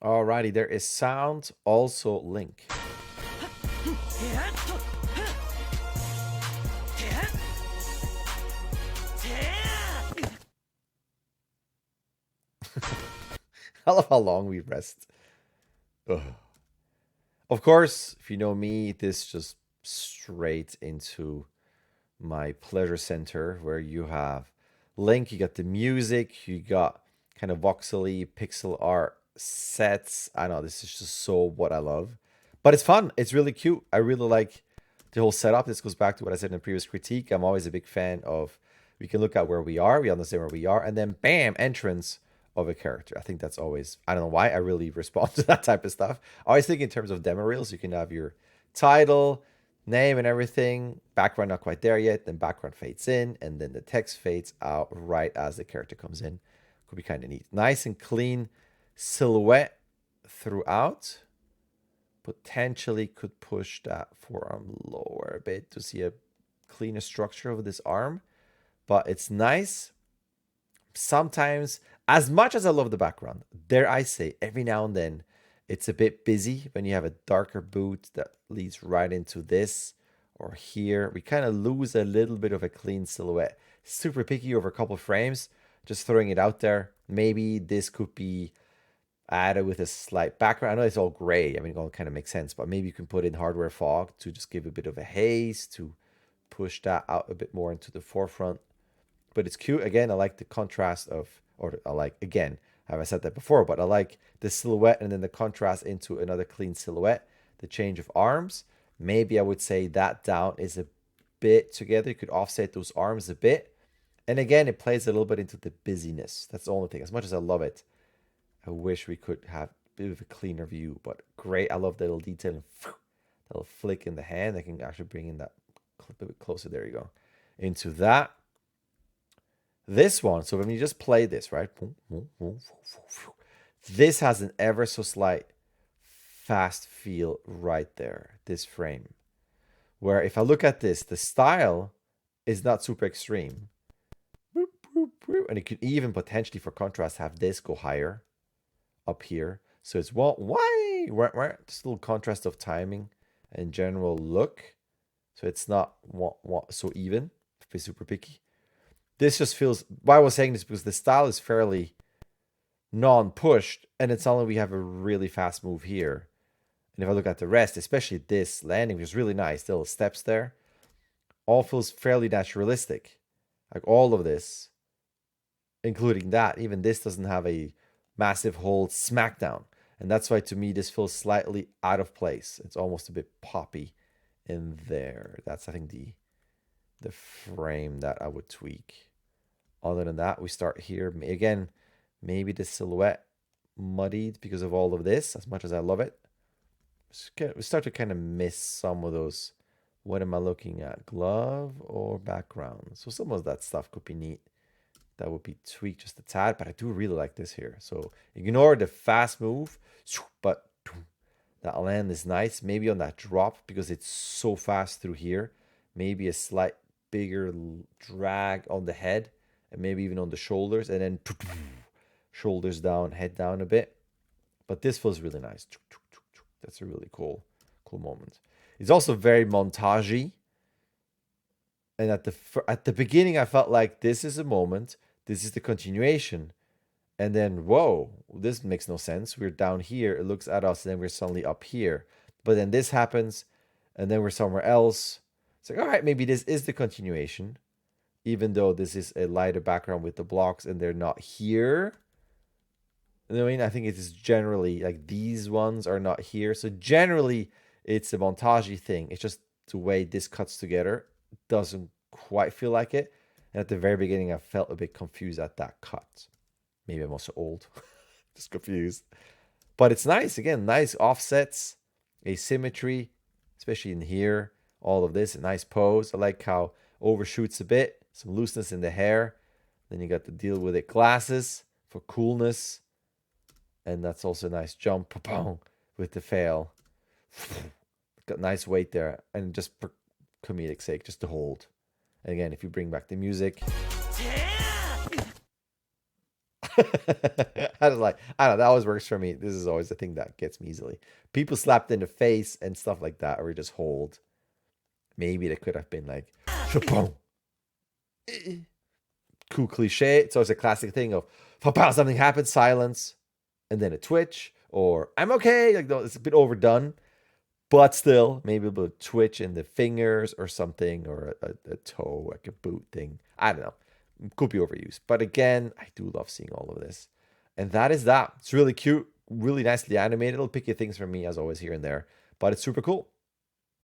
Alrighty, there is sound, also Link. I love how long we rest. Ugh. Of course, if you know me, this just straight into my pleasure center where you have Link, you got the music, you got kind of voxely pixel art sets. I know this is just so what I love. But it's fun. It's really cute. I really like the whole setup. This goes back to what I said in the previous critique. I'm always a big fan of we can look at where we are, we understand where we are, and then bam, entrance of a character. I think that's always, I don't know why I really respond to that type of stuff. I always think in terms of demo reels, you can have your title, name and everything, background not quite there yet, then background fades in, and then the text fades out right as the character comes in. Could be kind of neat. Nice and clean silhouette throughout. Potentially could push that forearm lower a bit to see a cleaner structure of this arm, but it's nice. Sometimes, as much as I love the background, dare I say, every now and then it's a bit busy when you have a darker boot that leads right into this or here. We kind of lose a little bit of a clean silhouette. Super picky over a couple of frames, just throwing it out there. Maybe this could be added with a slight background. I know it's all gray. I mean, it all kind of makes sense, but maybe you can put in hardware fog to just give a bit of a haze to push that out a bit more into the forefront. But it's cute. Again, I like the contrast of, or I like, again, have I said that before, but I like the silhouette and then the contrast into another clean silhouette, the change of arms. Maybe I would say that down is a bit together. You could offset those arms a bit. And again, it plays a little bit into the busyness. That's the only thing. As much as I love it, I wish we could have a bit of a cleaner view, but great. I love the little detail and that little flick in the hand. I can actually bring in that clip a bit closer. There you go. Into that. This one, so when you just play this, right? This has an ever so slight fast feel right there, this frame. Where if I look at this, the style is not super extreme. And it could even potentially, for contrast, have this go higher up here. So it's just a little contrast of timing and general look. So it's not so even, if we're super picky. This just feels, why I was saying this, because the style is fairly non-pushed, and it's only we have a really fast move here. And if I look at the rest, especially this landing, which is really nice, little steps there, all feels fairly naturalistic. Like all of this, including that, even this doesn't have a massive hold smackdown. And that's why to me this feels slightly out of place. It's almost a bit poppy in there. That's, I think, the frame that I would tweak. Other than that, we start here. Again, maybe the silhouette muddied because of all of this, as much as I love it. We start to kind of miss some of those. What am I looking at? Glove or background? So some of that stuff could be neat. That would be tweaked just a tad, but I do really like this here. So ignore the fast move, but that land is nice. Maybe on that drop, because it's so fast through here, maybe a slight bigger drag on the head and maybe even on the shoulders, and then shoulders down, head down a bit. But this feels really nice. That's a really cool moment. It's also very montagey. And at the beginning, I felt like this is a moment. This is the continuation. And then, whoa, this makes no sense. We're down here. It looks at us, and then we're suddenly up here. But then this happens, and then we're somewhere else. It's like, all right, maybe this is the continuation, even though this is a lighter background with the blocks, and they're not here. You know what I mean? I think it is generally, like, these ones are not here. So generally, it's a montagey thing. It's just the way this cuts together doesn't quite feel like it. And at the very beginning, I felt a bit confused at that cut. Maybe I'm also old, just confused. But it's nice. Again, nice offsets, asymmetry, especially in here. All of this, a nice pose. I like how overshoots a bit, some looseness in the hair. Then you got to deal with it. Glasses for coolness. And that's also a nice jump with the fail. Got nice weight there. And just for comedic sake, just to hold. And again, if you bring back the music. I don't know. That always works for me. This is always the thing that gets me easily. People slapped in the face and stuff like that, or just hold. Maybe they could have been like, shaboom. Cool cliche. So it's a classic thing of, something happens, silence, and then a twitch, or I'm okay. Like, it's a bit overdone, but still, maybe a little twitch in the fingers or something, or a toe, like a boot thing. I don't know. Could be overused. But again, I do love seeing all of this. And that is that. It's really cute, really nicely animated. It'll pick you things from me, as always, here and there. But it's super cool.